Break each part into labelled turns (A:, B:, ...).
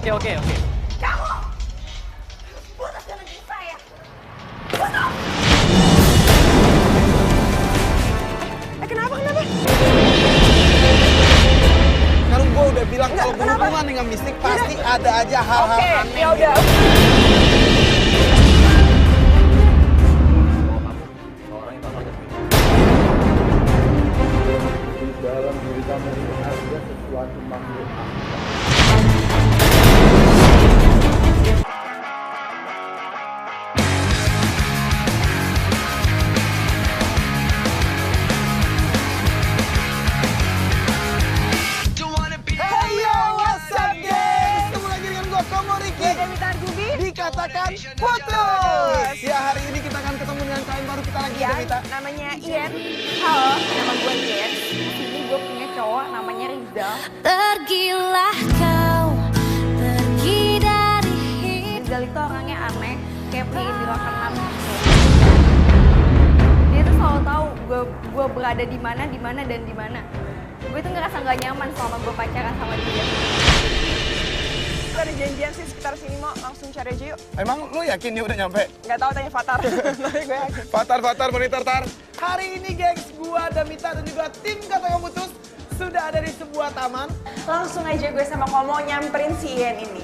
A: Oke.
B: Kamu putus dengan saya. Putus. Kenapa?
C: Karena gue udah bilang kalau berhubungan dengan mistik pasti ada aja hal-hal aneh.
B: Ya udah.
D: Dalam diri kamu ini ada sesuatu makhluk.
C: Hey yo, what's up guys? Ketemu lagi dengan gue, Komo Riki.
B: Devita Argubi.
C: Dikatakan putus. Ya, hari ini kita akan ketemu dengan klien baru kita lagi,
B: Ya,
C: Devita.
B: namanya Ian. Halo, nama gue Ian. Ini gue punya cowok namanya Rizal.
E: Pergilah kau, pergi dari hidup.
B: Rizal itu orangnya aneh, kayak pengen dilakukan gitu. Dia tuh selalu tahu gue berada di mana dan di mana. Gue tuh ngerasa nggak nyaman selama gue pacaran sama dia. Kita ada janjian sih sekitar sini, mau langsung cari aja yuk.
C: Emang lu yakin dia udah nyampe?
B: Nggak tahu, tanya Fatar. Tapi gue yakin.
C: Fatar, monitor tar. Hari ini gengs, gua, Damita dan juga tim Kata Putus sudah ada di sebuah taman.
B: Langsung aja gue sama Komo nyamperin si Ian ini.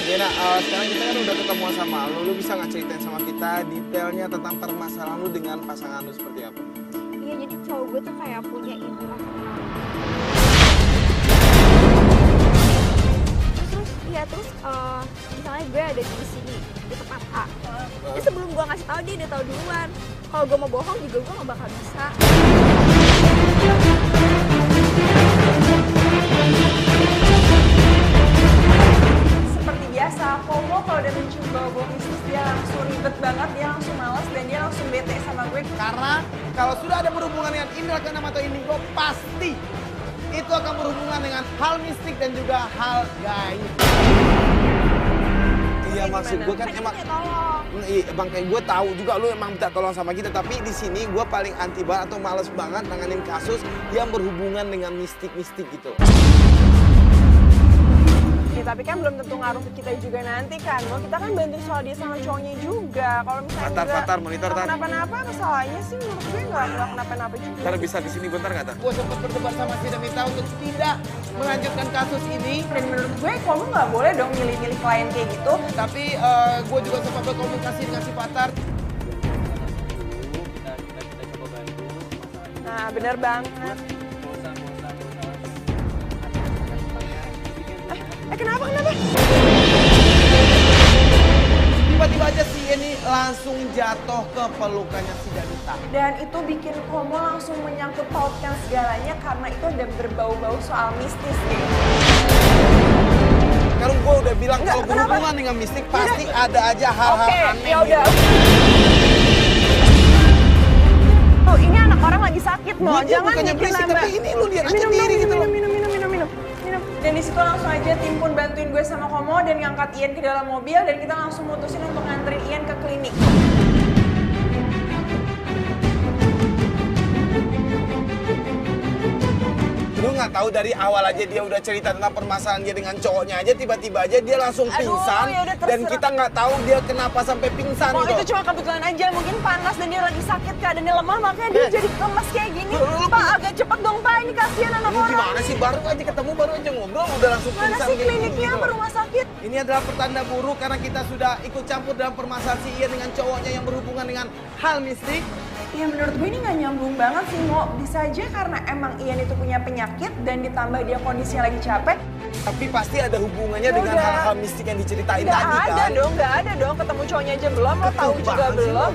C: Gina, sekarang kita kan udah ketemu sama lu bisa nggak ceritain sama kita detailnya tentang permasalahan lu dengan pasangan lu seperti apa?
B: Iya, jadi cowok gue tuh kayak punya indera keenam. Terus misalnya gue ada di sini di tempat A. Jadi sebelum gue ngasih tahu dia udah tahu duluan. Kalau gue mau bohong juga gue nggak bakal bisa. Seperti biasa, Komo kalau udah mencium bau-bau mistis dia langsung ribet banget, dia langsung malas dan dia langsung bete sama gue.
C: Karena kalau sudah ada berhubungan dengan indera keenam atau indigo, pasti itu akan berhubungan dengan hal mistik dan juga hal gaib. Iya, maksud gue kan emang emang kayak gue tahu juga lu emang minta tolong sama kita, tapi di sini gue paling anti banget atau males banget nanganin kasus yang berhubungan dengan mistik-mistik gitu.
B: Ya, tapi kan belum tentu ngaruh ke kita juga nanti kan. Mau kita kan bantu soal dia sama cowoknya juga. Kalau misalnya
C: Fatar, monitor, Tar.
B: kenapa-napa, masalahnya sih menurut gue nggak kenapa-napa juga.
C: Ntar bisa di sini bentar nggak, Tar? Gue sempat berdebat sama si Damita untuk tidak melanjutkan kasus ini.
B: Dan menurut gue, kamu nggak boleh dong milih-milih klien kayak gitu.
C: Tapi gue juga sempat berkomunikasi dengan si Fatar.
A: Kita coba bantu.
B: Nah, bener banget. Kenapa?
C: Tiba-tiba aja si ini langsung jatuh ke pelukannya si Damita.
B: Dan itu bikin Komo langsung menyangkut pautkan segalanya karena itu udah berbau-bau soal mistis nih.
C: Karena gue udah bilang
B: Enggak,
C: kalau
B: kenapa?
C: berhubungan dengan mistik pasti ada aja hal-hal aneh.
B: Ya udah.
C: gitu.
B: Oh, ini anak orang lagi sakit, Mo.
C: Gue
B: Jangan
C: bukannya
B: bikin
C: berisik,
B: nambah.
C: tapi ini lu lihat aja diri gitu loh.
B: Minum. Dan di situ langsung aja tim pun bantuin gue sama Komo dan ngangkat Ian ke dalam mobil dan kita langsung mutusin untuk nganterin Ian ke klinik.
C: Lu nggak tahu dari awal aja dia udah cerita tentang permasalahan dia dengan cowoknya aja, tiba-tiba aja dia langsung
B: Aduh,
C: pingsan
B: ya udah
C: dan
B: terserah.
C: kita nggak tahu dia kenapa sampai pingsan
B: Oh,
C: gitu.
B: itu cuma kebetulan aja, mungkin panas dan dia lagi sakit, keadaannya lemah, makanya dia jadi lemas kayak gini. Pak, agak cepet dong, Pak, ini kasihan anak
C: Lu
B: orang.
C: gimana sih, baru aja ketemu, baru aja ngobrol udah langsung
B: Mana
C: pingsan
B: sih
C: kayak gini
B: kliniknya
C: gitu
B: apa
C: loh.
B: rumah sakit?
C: Ini adalah pertanda buruk karena kita sudah ikut campur dalam permasalahan si Ian dengan cowoknya yang berhubungan dengan hal mistik.
B: Ya menurut gue ini nggak nyambung banget sih, Mo. Bisa aja karena emang Ian itu punya penyakit dan ditambah dia kondisinya lagi capek.
C: Tapi pasti ada hubungannya
B: Ya
C: dengan
B: udah.
C: hal-hal mistik yang diceritain
B: Nggak
C: tadi
B: ada
C: kan.
B: dong, nggak ada dong. Ketemu cowoknya aja belum, lo tahu
C: Betul
B: juga
C: banget sih,
B: belum.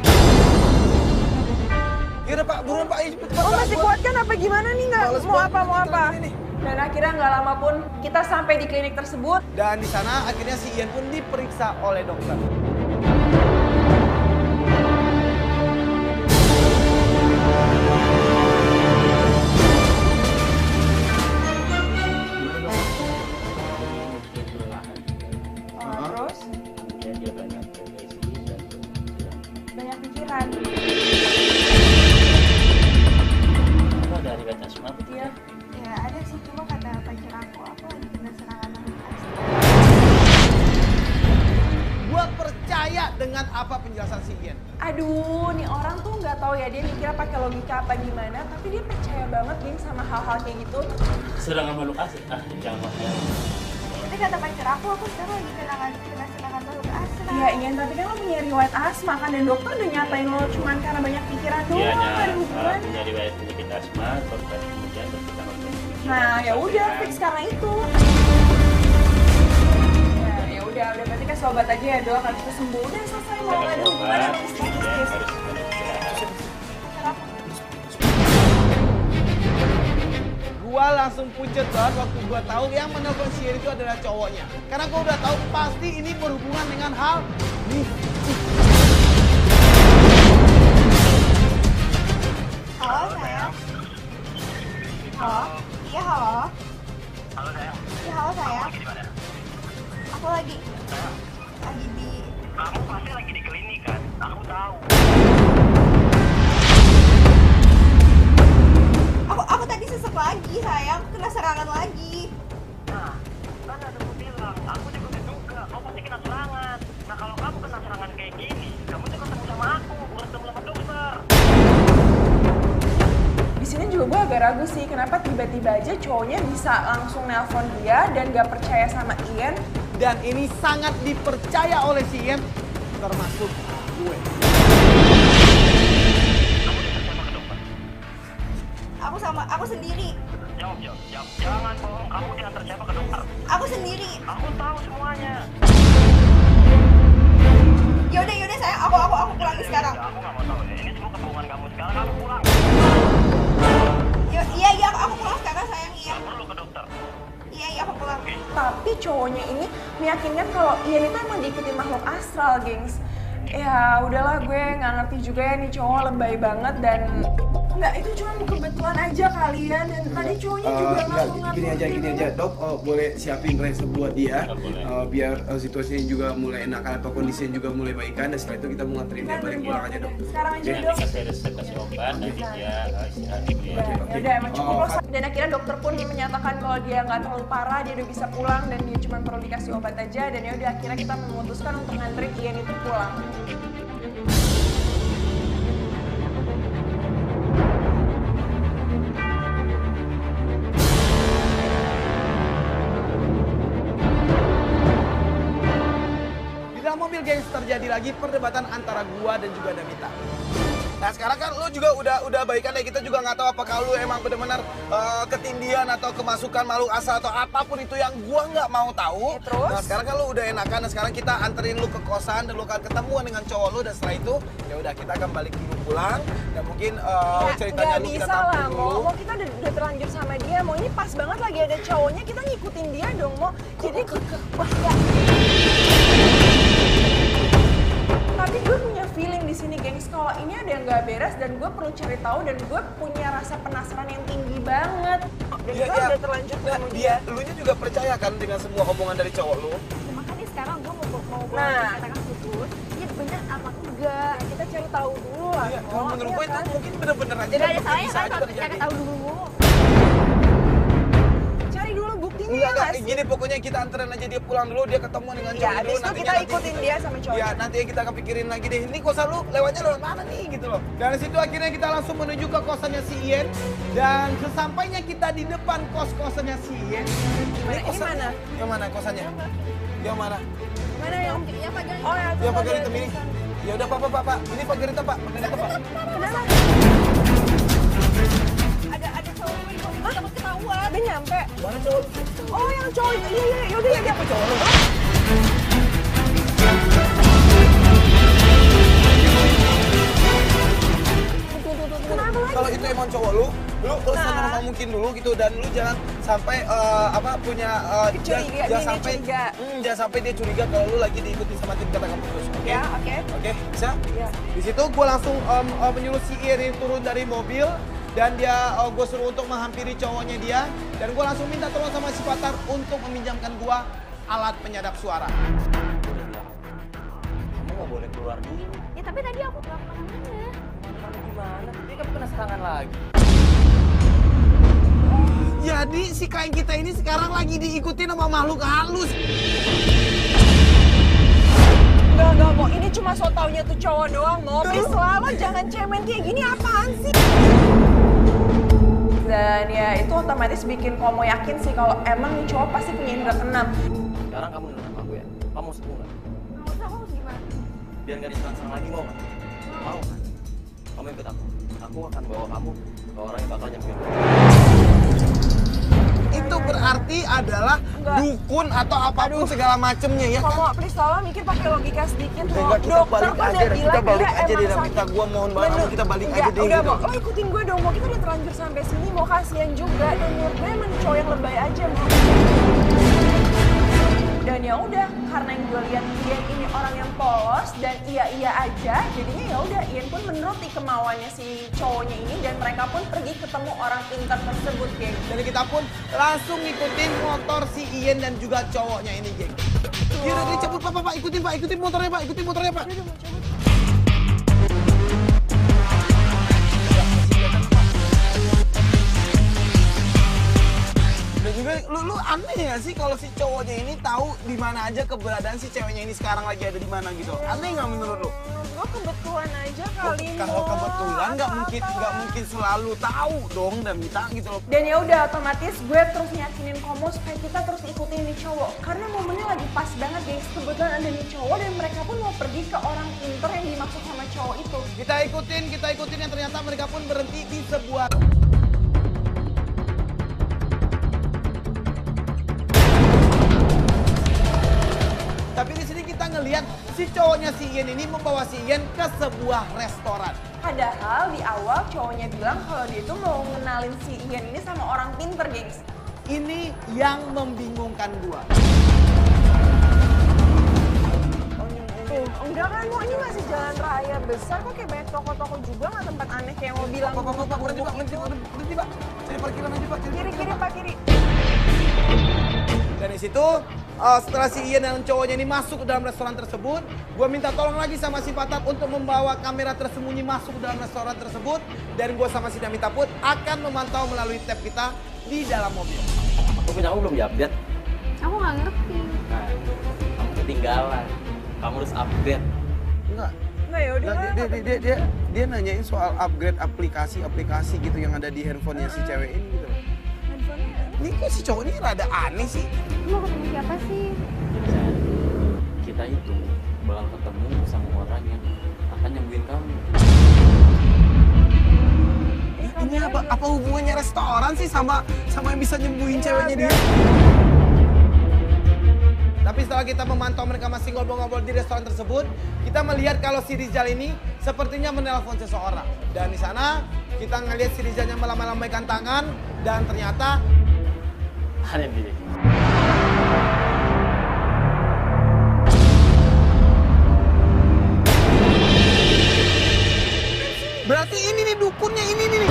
C: Yaudah Pak, buruan Pak, ayo cepet
B: Lo masih kuat kan apa gimana nih? Nggak
C: Males
B: mau
C: banget
B: apa, mau
C: kita
B: apa?
C: gini nih.
B: Dan akhirnya nggak lama pun kita sampai di klinik tersebut.
C: Dan di sana akhirnya si Ian pun diperiksa oleh dokter.
B: Terus
A: Kemudian dia banyak depresi dan
B: banyak pikiran.
A: apa dari baca semua
B: Iya.
F: Ya ada sih, cuma kata pacar aku lagi kena serangan mental.
B: nggak tahu ya dia mikirnya pakai logika apa gimana, tapi dia percaya banget geng sama hal-hal kayak gitu.
A: Serangan makhluk asli. Jangan makan.
B: Tapi kata pacar aku sekarang lagi kena serangan makhluk asli. Iya Ian, tapi kan lo punya riwayat asma kan, dan dokter udah nyatain lo cuman karena banyak pikiran doang,
A: Dianya
B: nggak ada hubungan.
A: punya riwayat penyakit asma, terus kemudian kita
B: Nah ya udah fix karena itu. Ya udah berarti kasih obat aja ya dok, habis itu sembuh udah selesai, mau nggak ada hubungan sama mistis.
C: Gua langsung pucet banget waktu gua tahu yang menelpon si Ian itu adalah cowoknya. Karena gua udah tahu pasti ini berhubungan dengan hal mistis.
B: Halo sayang. Halo? Iya halo?
F: Halo sayang,
B: Iya halo sayang.
F: di mana?
B: Aku lagi di.
F: Kamu pasti lagi di klinik kan? Aku tahu.
B: Aku tadi sesek lagi sayang, kena serangan lagi.
F: Nah, kan ada aku bilang, aku juga, kamu pasti kena serangan. Nah kalau kamu kena serangan kayak gini, kamu tuh ketemu sama aku, bukan ketemu sama dokter.
B: Di sini juga gue agak ragu sih, kenapa tiba-tiba aja cowoknya bisa langsung nelpon dia dan gak percaya sama Ian.
C: Dan ini sangat dipercaya oleh si Ian, termasuk gue.
B: Aku sendiri.
F: Jawab. Jangan bohong, kamu diantar siapa ke dokter?
B: Aku sendiri.
F: Aku tahu semuanya.
B: Yaudah sayang, aku pulang sekarang.
F: Aku nggak mau tahu ya, ini semua kebohongan kamu. Sekarang kamu pulang.
B: Iya, aku pulang sekarang sayang, iya.
F: Nggak perlu ke dokter.
B: Iya, aku pulang. Tapi cowoknya ini meyakinkan kalau Ian itu emang diikuti makhluk astral, gengs. Ya udahlah, gue nggak ngerti juga ya nih cowok lebay banget dan nggak, itu cuma kebetulan aja kalian, dan tadi cowoknya juga ngaku-ngaku.
C: Gini aja, dok, boleh siapin resep buat dia,
A: Boleh.
C: biar situasinya juga mulai enakan atau kondisinya juga mulai baikan, dan setelah itu kita mau nganterin dia balik pulang aja, dok.
B: Sekarang aja
C: Oke.
B: dok.
A: kasih resep, kasih obat, nanti dia istirahat dulu ya.
B: Ya udah emang cukup loh. Dan akhirnya dokter pun menyatakan kalau dia nggak terlalu parah, dia udah bisa pulang dan dia cuma perlu dikasih obat aja. Dan ya udah akhirnya kita memutuskan untuk nganterin Ian itu pulang.
C: Di dalam mobil, gengs, terjadi lagi perdebatan antara gua dan juga Damita. Nah sekarang kan lu juga udah baikan ya, kita juga nggak tahu apakah lu emang benar-benar ketindihan atau kemasukan makhluk asal atau apapun itu yang gua nggak mau tahu.
B: Ya, terus?
C: Nah sekarang kan lu udah enakan, dan sekarang kita anterin lu ke kosan dan lu akan ketemuan dengan cowok lu, dan setelah itu ya udah kita akan balik dulu pulang, dan mungkin ceritanya
B: Nggak
C: lu kita
B: bisa lah,
C: tampung dulu.
B: Mo kita udah terlanjur sama dia, Mo ini pas banget lagi ada cowoknya, kita ngikutin dia dong, Mo. Jadi wah ya. Tapi gue punya feeling di sini, gengs, kalau ini ada yang nggak beres dan gue perlu cari tahu, dan gue punya rasa penasaran yang tinggi banget. Dan
C: Iya,
B: kita
C: iya.
B: udah terlanjur
C: Nah,
B: sama dia.
C: lu nya juga percaya kan dengan semua omongan dari cowok lu?
B: Makanya sekarang gue mau
G: Nah.
B: katakan putus, ya bener apa enggak? Kita cari tahu dulu lah.
C: Iya,
B: Mo,
C: kalau menurut
B: iya
C: gue itu
B: kan?
C: mungkin bener-bener aja.
G: Tidak ada
C: mungkin
G: salahnya
C: bisa
G: kan
C: aja
G: kalau
C: terjadi.
G: cari tahu dulu.
B: Cari dulu buktinya
C: Enggak,
B: nggak sih?
C: gini pokoknya kita anterin aja dia pulang dulu, dia ketemu dengan
B: Ya,
C: cowok
B: abis
C: dulu.
B: itu kita ikutin dia sama cowoknya.
C: Ya, nanti kita akan pikirin lagi deh, ini kosan lu lewatnya lewat mana nih gitu loh. Dari situ akhirnya kita langsung menuju ke kosannya si Ian. Dan sesampainya kita di depan kos-kosannya si Ian.
B: Ini mana?
C: Yang mana kosannya? Yang mana?
B: Mana yang
G: Yang pagar
B: Oh ya,
C: Yang pagar hitam ini. Ya udah Pak. Ini pagar hitam, Pak. Pagar hitam, Pak.
B: Kenapa? Ada cowok gue kok. Hah? Takut ketahuan. Udah nyampe.
C: Mana cowok?
B: Oh, yang cowok itu. Iya. Yaudah.
C: Apa cowok lu?
B: Kenapa lagi?
C: Kalau itu emang cowok lu sama mungkin dulu gitu, dan lu jangan sampai punya
B: Curiga, dia curiga.
C: jangan sampai dia curiga kalau lu lagi diikuti sama tim kata kamu terus. Oke?
B: Ya, oke.
C: Oke, bisa?
B: Iya.
C: Di situ gue langsung menyuruh si Ian turun dari mobil, dan dia gue suruh untuk menghampiri cowoknya dia, dan gue langsung minta tolong sama si Fatar untuk meminjamkan gue alat penyadap suara.
A: Kamu nggak boleh keluar dulu.
G: Ya tapi tadi aku nggak kemana-mana.
A: Mana gimana? Nanti kamu kena serangan lagi.
C: Jadi si klien kita ini sekarang lagi diikuti sama makhluk halus.
B: Enggak, Mo. Ini cuma so taunya tuh cowok doang, Mo. Please lah, lo jangan cemen kayak gini, apaan sih? Dan ya itu otomatis bikin Komo yakin sih kalau emang nih cowok pasti punya indra keenam.
A: Sekarang kamu dengerin aku ya. Kamu mau sembuh nggak?
G: Nggak usah, kamu harus gimana?
A: Biar nggak diserang-serang lagi, mau nggak? Mau kan? Kamu ikut aku. Aku akan bawa kamu ke orang yang bakal nyembuhin kamu.
C: Itu berarti adalah
B: Enggak.
C: dukun atau apapun segala macemnya ya kan?
B: Komo, please tolong mikir pakai logika sedikit, Mo.
C: Enggak, kita
B: Dokter
C: balik
B: kan
C: aja
B: udah
C: deh,
B: bilang
C: kita balik
B: dia
C: aja deh,
B: emang
C: Damita.
B: sakit.
C: Gua mohon banget,
B: Bener.
C: kita balik
B: Enggak,
C: aja deh
B: udah,
C: gitu.
B: Mo. Lo ikutin gue dong, Mo. Kita udah terlanjur sampai sini, Mo. Kasian juga. Dan menurut gue emang cowok yang lebay aja, Mo. Dan ya udah, karena yang gue lihat Ian ini orang yang polos dan iya aja, jadinya ya udah Ian pun menuruti kemauannya si cowoknya ini dan mereka pun pergi ketemu orang pintar tersebut, geng.
C: Dan kita pun langsung ngikutin motor si Ian dan juga cowoknya ini, geng. Yaudah, dia cabut, Pak, ikutin motornya, Pak.
B: Udah mau cabut.
C: Dan juga lu aneh ya sih kalau si cowoknya ini tahu di mana aja keberadaan si ceweknya ini sekarang lagi ada di mana gitu. Aneh nggak menurut lu?
B: Gue kebetulan aja kali, Mo.
C: Kalau kebetulan nggak mungkin selalu tahu dong Damita gitu loh.
B: Dan ya udah otomatis gue terus yakinin Komo supaya kita terus ikutin nih cowok. Karena momennya lagi pas banget, guys. Kebetulan ada nih cowok dan mereka pun mau pergi ke orang pinter yang dimaksud sama cowok itu.
C: Kita ikutin yang ternyata mereka pun berhenti di sebuah tapi di sini kita ngelihat si cowoknya si Ian ini membawa si Ian ke sebuah restoran.
B: Padahal di awal cowoknya bilang kalau dia itu mau ngenalin si Ian ini sama orang pinter, gengs.
C: Ini yang membingungkan gua.
B: Tuh, enggak kan, Mo, ini masih jalan raya besar kok, kayak banyak toko-toko juga, nggak tempat aneh kayak mau bilang.
C: Pak, berhenti, Pak. Cari parkiran aja, Pak.
B: Kiri, Pak, kiri.
C: Dan di situ setelah si Ian dan cowoknya ini masuk ke dalam restoran tersebut, gue minta tolong lagi sama si Patap untuk membawa kamera tersembunyi masuk ke dalam restoran tersebut, dan gue sama si Damita pun akan memantau melalui tab kita di dalam mobil.
A: Aku punya aku belum diupdate.
G: Aku nggak ngerti.
A: Nah, kamu ketinggalan. Kamu harus update.
C: Enggak.
B: Nggak, ya udah.
C: Dia nanyain soal upgrade aplikasi gitu yang ada di handphonenya si cewek ini gitu.
B: Handphonenya.
C: Ini kok si cowok ini rada aneh sih.
G: Lu mau ketemu siapa sih?
A: Dan kita itu bakal ketemu sama orang yang akan nyembuhin kamu.
C: Ini apa hubungannya restoran sih sama yang bisa nyembuhin ceweknya dia? Tapi setelah kita memantau mereka masih ngobrol-ngobrol di restoran tersebut, kita melihat kalau si Rizal ini sepertinya menelpon seseorang. Dan di sana kita ngelihat si Rizalnya melambaikan tangan dan ternyata
A: Ada yang pilih.
C: berarti ini nih dukunnya ini nih.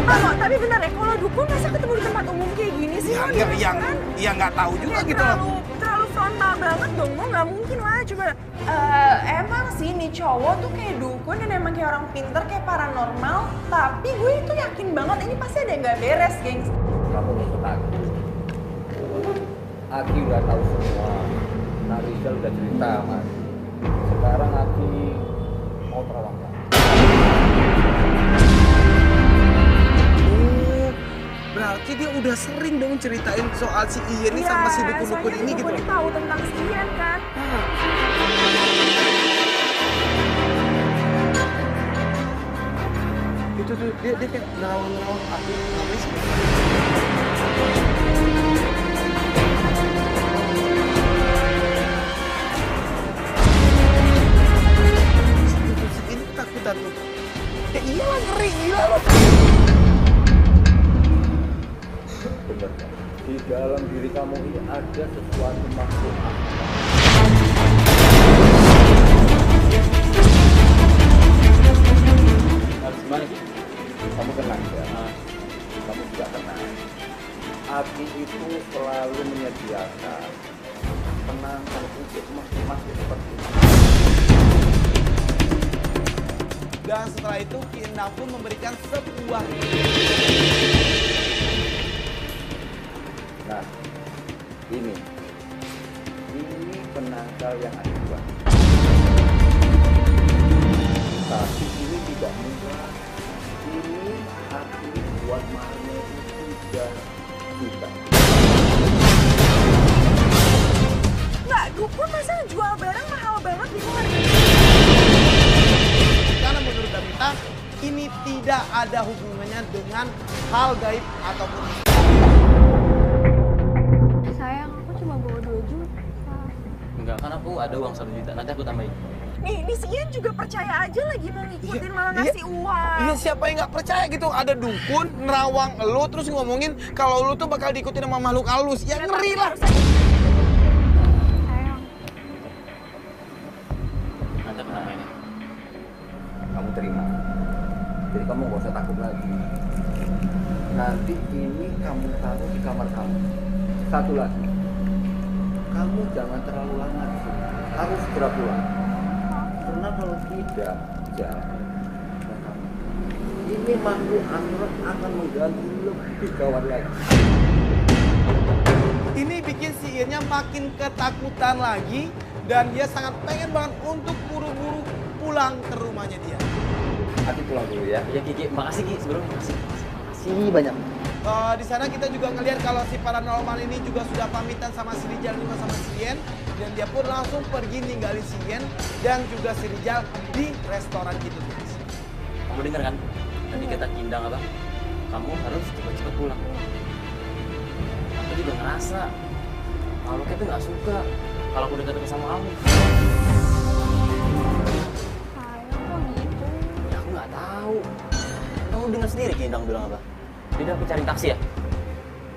B: Mo, tapi bener ya, kalau dukun masa ketemu di tempat umum kayak gini sih? Mo, di restoran?
C: Ya nggak tahu juga
B: Ya,
C: gitu loh.
B: terlalu frontal banget dong, Mo. Nggak mungkin lah, coba. Emang sih nih cowok tuh kayak dukun dan emang kayak orang pinter, kayak paranormal. Tapi gue itu yakin banget ini pasti ada yang nggak beres, gengs.
D: Kamu ikut Aki. Aki udah tahu semua. Nah Rizal udah cerita mas. Sekarang Aki mau terawang.
C: Berarti dia udah sering dong ceritain soal si Ian ini sama si dukun-dukun ini gitu
B: Gue
C: loh.
B: tahu tentang si Ian kan.
C: Itu tuh dia kayak nerawang aku ngapain sih? Si ini ketakutan tuh. Ya iyalah ngeri gila loh.
D: Bener kan? Di dalam diri kamu ini ada sesuatu makhluk.
A: Harus gimana sih?
D: Kamu tenang ya. Kamu juga tenang. Aki itu selalu menyediakan penangan untuk makhluk seperti itu.
C: Dan setelah itu Ki Endang pun memberikan sebuah
D: Nah, ini penangkal yang ada dua. Tapi ini tidak mudah. Ini hati buat Marne itu 3 juta.
B: Nggak, gue masa jual barang mahal banget di luar.
C: Karena menurut Damita, ini tidak ada hubungannya dengan hal gaib ataupun
G: Sayang, aku cuma bawa 2 juta.
A: Enggak, kan aku ada uang 1 juta, nanti aku tambahin.
B: Nih si Ian juga percaya aja lagi mau ngikutin malah ngasih uang.
C: Iya, siapa yang nggak percaya gitu? Ada dukun nerawang lu terus ngomongin kalau lu tuh bakal diikutin sama makhluk halus. Ya ngeri lah.
G: Sayang,
A: Nanti aku tambahin.
D: Kamu terima. Jadi kamu gak usah takut lagi. Nanti ini kamu taruh di kamar kamu. Satu lagi, kamu jangan terlalu lama di sini. Harus segera pulang. Karena kalau tidak, ini makhluk akhirat akan mengganggu lebih gawat lagi.
C: Ini bikin si Iannya makin ketakutan lagi dan dia sangat pengen banget untuk buru-buru pulang ke rumahnya dia.
D: Hati pulang dulu ya.
A: Ya Kiki, makasih Ki sebelumnya.
D: Makasih banyak.
C: Di sana kita juga ngelihat kalau si paranormal ini juga sudah pamitan sama si Rijal juga sama si Ian, dan dia pun langsung pergi ninggalin si Ian dan juga si Rijal di restoran itu.
A: Kamu denger kan? Tadi kata Kindang apa? Kamu harus cepat-cepat pulang. Aku juga ngerasa kalau kayak tuh nggak suka kalau aku dekat sama kamu.
G: sayang kok gitu.
A: Ya aku nggak tahu. Kamu dengar sendiri Kindang bilang apa? Jadi aku cari taksi ya.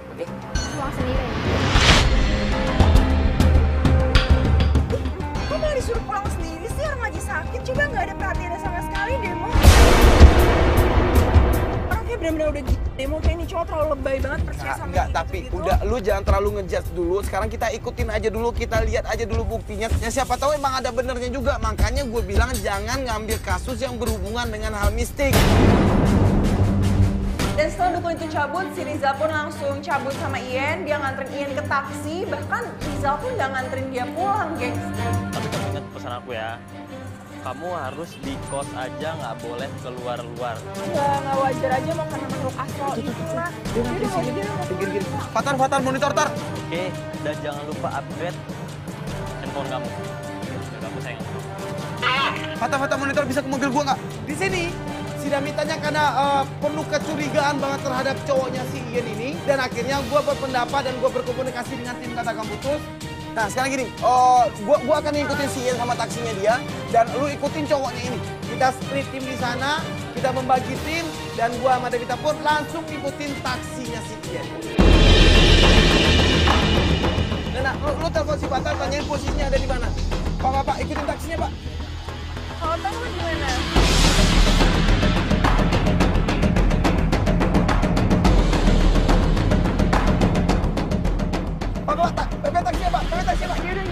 A: Oke?
G: Pulang sendiri.
B: Kok malah disuruh pulang sendiri sih, orang lagi sakit. Coba nggak ada perhatiannya sama sekali demo. Orang kayak benar-benar udah gitu demo, kayak ini cowok terlalu lebay banget percaya sama
C: Enggak,
B: gitu,
C: tapi
B: gitu.
C: udah lu jangan terlalu ngejudge dulu. Sekarang kita ikutin aja dulu, kita lihat aja dulu buktinya. Ya siapa tahu emang ada benernya juga. Makanya gue bilang jangan ngambil kasus yang berhubungan dengan hal mistik.
B: Dan setelah dukun itu cabut, si Rizal pun langsung cabut sama Ian. Dia nganterin Ian ke taksi, bahkan Rizal pun nggak nganterin dia pulang, gengs.
H: Tapi kamu ingat pesan aku ya. Kamu harus di kos aja, nggak boleh keluar-luar.
B: Nggak wajar aja mau kena makhluk astral itu lah.
C: Fatar, monitor tar.
H: Oke, dan jangan lupa upgrade handphone kamu. Biar kamu sayang.
C: Fatar monitor bisa ke mobil gua nggak? Di sini si Damitanya karena perlu kecurigaan banget terhadap cowoknya si Ian ini, dan akhirnya gua berpendapat dan gua berkomunikasi dengan tim Katakan Putus. Nah sekarang gini, gua akan ngikutin si Ian sama taksinya dia, dan lu ikutin cowoknya ini. Kita split tim di sana, kita membagi tim, dan gua sama Davita pun langsung ngikutin taksinya si Ian. Nah, lu telepon si Fatar, tanyain posisinya ada di mana. Pak, ikutin taksinya, Pak.
B: Kalau tahu lu gimana?
C: Pak, taksinya, Pak.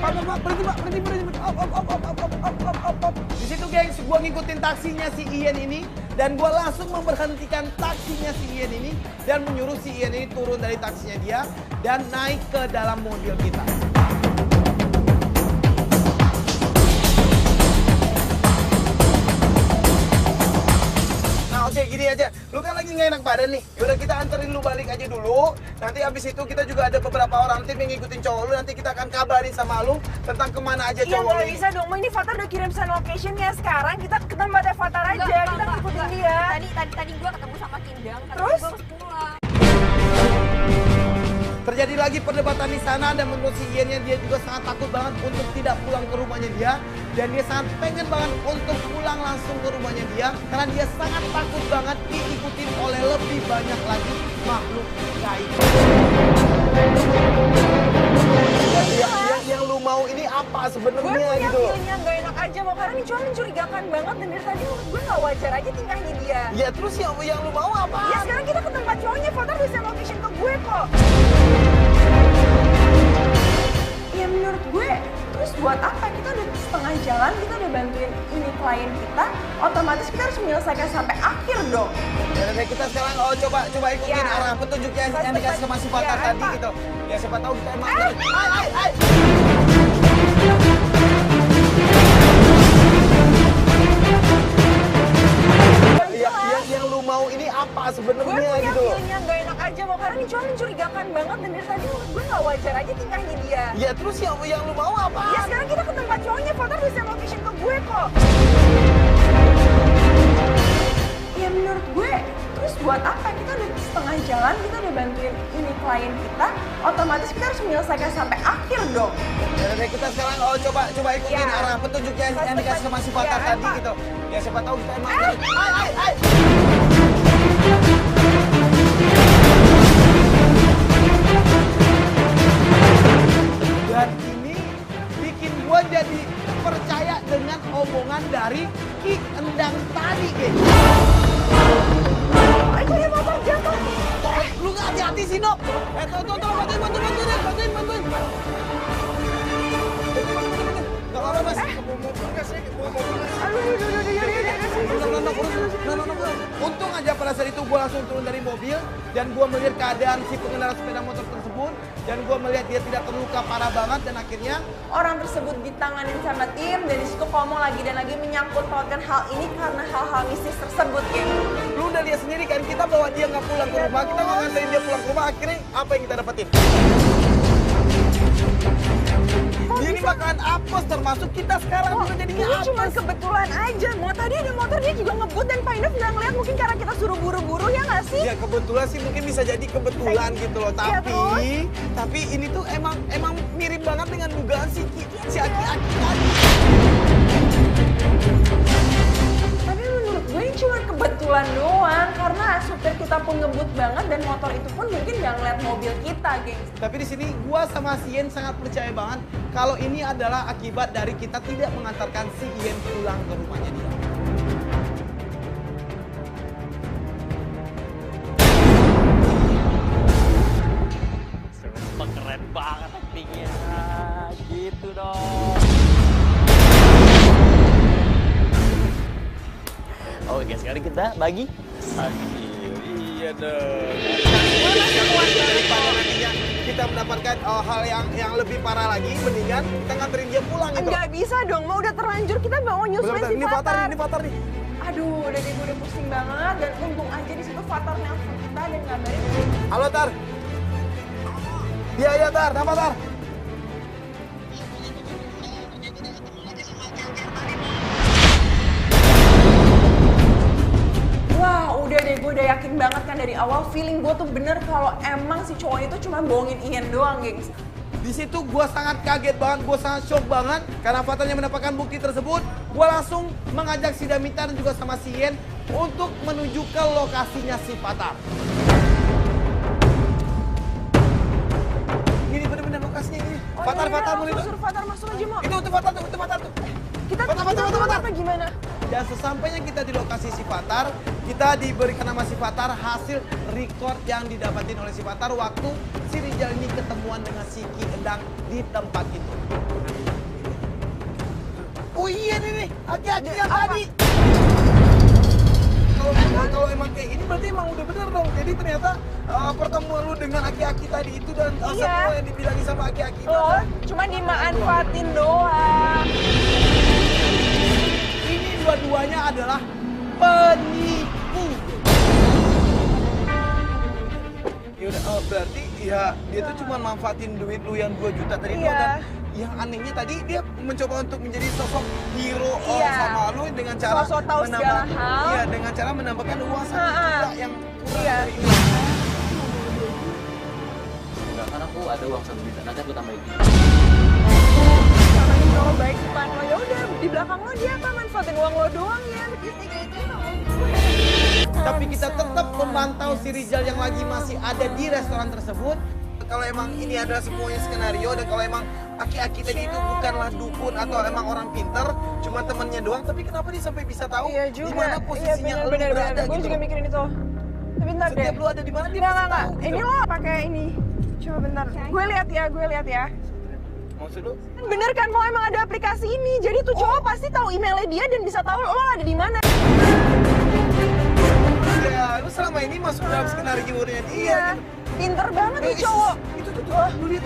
C: Pak, berhenti, Pak. Op. Di situ, gengs, gua ngikutin taksinya si Ian ini, dan gua langsung memberhentikan taksinya si Ian ini, dan menyuruh si Ian ini turun dari taksinya dia, dan naik ke dalam mobil kita. Oke, gini aja. Lu kan lagi nggak enak badan nih. Yaudah kita anterin lu balik aja dulu. Nanti abis itu kita juga ada beberapa orang tim yang ngikutin cowok lu. Nanti kita akan kabarin sama lu tentang kemana aja
B: Iya
C: cowok lu
B: nggak
C: ini.
B: bisa dong, Ma. Ini Fatar udah kirim pesan locationnya. Sekarang kita ke tempatnya Fatar aja. Kita ngikutin dia.
G: Tadi gue ketemu sama Kindang.
B: Terus?
G: Gue harus pulang.
C: Terjadi lagi perdebatan di sana, dan menurut si Ian-nya dia juga sangat takut banget untuk tidak pulang ke rumahnya dia, dan dia sangat pengen banget untuk pulang langsung ke rumahnya dia karena dia sangat takut banget diikutin oleh lebih banyak lagi makhluk gaib. Yang lu mau ini apa
B: Gue
C: sebenarnya
B: punya
C: gitu?
B: feelingnya nggak enak aja, mau karena ini cowok mencurigakan banget, dan dari tadi menurut gue nggak wajar aja tingkahnya dia.
C: Ya terus yang lu mau apa?
B: Ya sekarang kita ke tempat cowoknya, Fatar bisa location ke gue kok. Ya menurut gue, terus buat apa? Kita udah setengah jalan, kita udah bantuin ini klien kita, otomatis kita harus menyelesaikan sampai akhir dong.
C: Ya, kita sekarang coba ikutin
B: Ya.
C: arah petunjuknya yang dikasih sama si Fatar
B: Ya,
C: tadi
B: Pak.
C: gitu. Ya siapa tahu kita emang
B: Ay! kok, karena nih cowok mencurigakan banget dan dari tadi menurut gue nggak wajar aja tingkahnya dia.
C: Ya terus yang lu mau apa?
B: Ya sekarang kita ke tempat cowoknya, Fatar bisa location ke gue kok. Ya menurut gue, terus buat apa? Kita udah setengah jalan, kita udah bantuin ini klien kita, otomatis kita harus menyelesaikan sampai akhir dong.
C: Jadi kita sekarang coba ikutin
B: Ya.
C: arah petunjuk yang dikasih sama si Fatar
B: Ya,
C: tadi
B: Pak.
C: gitu. Ya siapa tahu kita emang Dan ini bikin gua jadi percaya dengan omongan dari Ki Endang tadi, geng.
B: Ayo dia motor jatuh.
C: Lu nggak hati-hati sih, Nok. Tolong, bantuin. Gak apa-apa, Mas. Untung aja pada saat itu gue langsung turun dari mobil dan gue melihat keadaan si pengendara sepeda motor tersebut dan gue melihat dia tidak terluka parah banget dan akhirnya
B: Orang tersebut ditanganin sama tim dan disitu Komo lagi dan lagi menyangkut pautkan hal ini karena hal-hal mistis tersebut, geng.
C: lu udah lihat sendiri kan kita bawa dia nggak pulang ke rumah, kita nggak nganterin dia pulang ke rumah, akhirnya apa yang kita dapetin? Dia ini bakalan apes, termasuk kita sekarang juga jadinya
B: Ini cuma
C: apes.
B: kebetulan aja, mau tadi ada motor dia juga ngebut dan Pak Indef nggak ngeliat mungkin karena kita suruh buru-buru ya nggak sih?
C: Ya kebetulan sih mungkin bisa jadi kebetulan gitu loh,
B: Iya,
C: tapi ini tuh emang mirip banget dengan dugaan si Aki-Aki tadi.
B: Tapi menurut gue ini cuma kebetulan doang karena supir kita pun ngebut banget dan motor itu pun mungkin nggak ngeliat mobil kita, geng.
C: Tapi di sini gua sama si Yen sangat percaya banget kalau ini adalah akibat dari kita tidak mengantarkan si Yen pulang ke rumahnya dia.
H: Sumpah keren banget actingnya. Gitu dong. Oke, sekarang kita bagi hasil.
C: Iya dong. Daripada nantinya kita mendapatkan hal yang lebih parah lagi, mendingan kita nganterin dia pulang gitu.
B: Nggak bisa dong, mau udah terlanjur kita mau nyusulin si
C: Ini Fatar nih.
B: Aduh, udah deh gue udah pusing banget dan untung aja di situ Fatar nelfon kita dan ngabarin.
C: Halo Tar. Iya Tar, apa Tar?
B: Wah, udah deh, gue udah yakin banget kan dari awal feeling gue tuh bener kalau emang si cowok itu cuma bohongin Ian doang, gengs.
C: Di situ gue sangat kaget banget, gue sangat shock banget karena Fatarnya mendapatkan bukti tersebut. Gue langsung mengajak si Damita dan juga sama si Yen untuk menuju ke lokasinya si Fatar. Ini bener-bener lokasinya ini. Fatar mulai.
B: Suruh Fatar masuk aja, mau.
C: Itu Fatar tuh.
B: Kita
C: Fatar.
B: apa gimana?
C: Dan sesampainya kita di lokasi si Fatar, kita diberikan nama si Fatar hasil record yang didapatin oleh si Fatar waktu si Rijal ini ketemuan dengan si Ki Endang di tempat itu. Oh iya nih, aki-aki yang tadi. Kalau emang kayak gini berarti emang udah bener dong. Jadi ternyata pertemuan lu dengan aki-aki tadi itu dan semua yang dibilangin sama aki-aki itu.
B: Lo cuma dimanfaatin doang.
C: Ini dua-duanya adalah penipu. Yaudah, berarti ya dia tuh cuma manfaatin duit lu yang 2 juta tadi itu. Dan yang anehnya tadi dia mencoba untuk menjadi sosok hero sama lu dengan cara
B: Sosok tahu segala hal.
C: Iya, dengan cara menambahkan uang 1 juta yang kurang dari ini.
A: Enggak, kan aku ada uang 1 juta, nanti aku tambahin.
B: Sama ini cowok baik depan lo, ya udah di belakang lo dia apa manfaatin uang lo doang ya.
C: Tapi kita tetap memantau si Rizal yang lagi masih ada di restoran tersebut. Kalau emang ini adalah semuanya skenario dan kalau emang aki-aki tadi itu bukanlah dukun atau emang orang pinter, cuma temennya doang, tapi kenapa dia sampai bisa tahu di mana posisinya lu berada
B: Gue
C: gitu?
B: juga mikirin itu. Tapi bentar deh.
C: Setiap lu ada di mana dia
B: Enggak,
C: pasti
B: enggak.
C: tahu gitu.
B: Ini lo pakai ini. Coba bentar. Gue lihat ya.
C: Maksud lu?
B: Bener kan, mau emang ada aplikasi ini. Jadi tuh cowok pasti tahu emailnya dia dan bisa tahu lo ada di mana.
C: Ya, lu selama ini masuk dalam skenario-nya dia.
B: Iya. Pinter banget nih
C: Gitu.
B: cowok.
C: Itu tuh, lu lihat.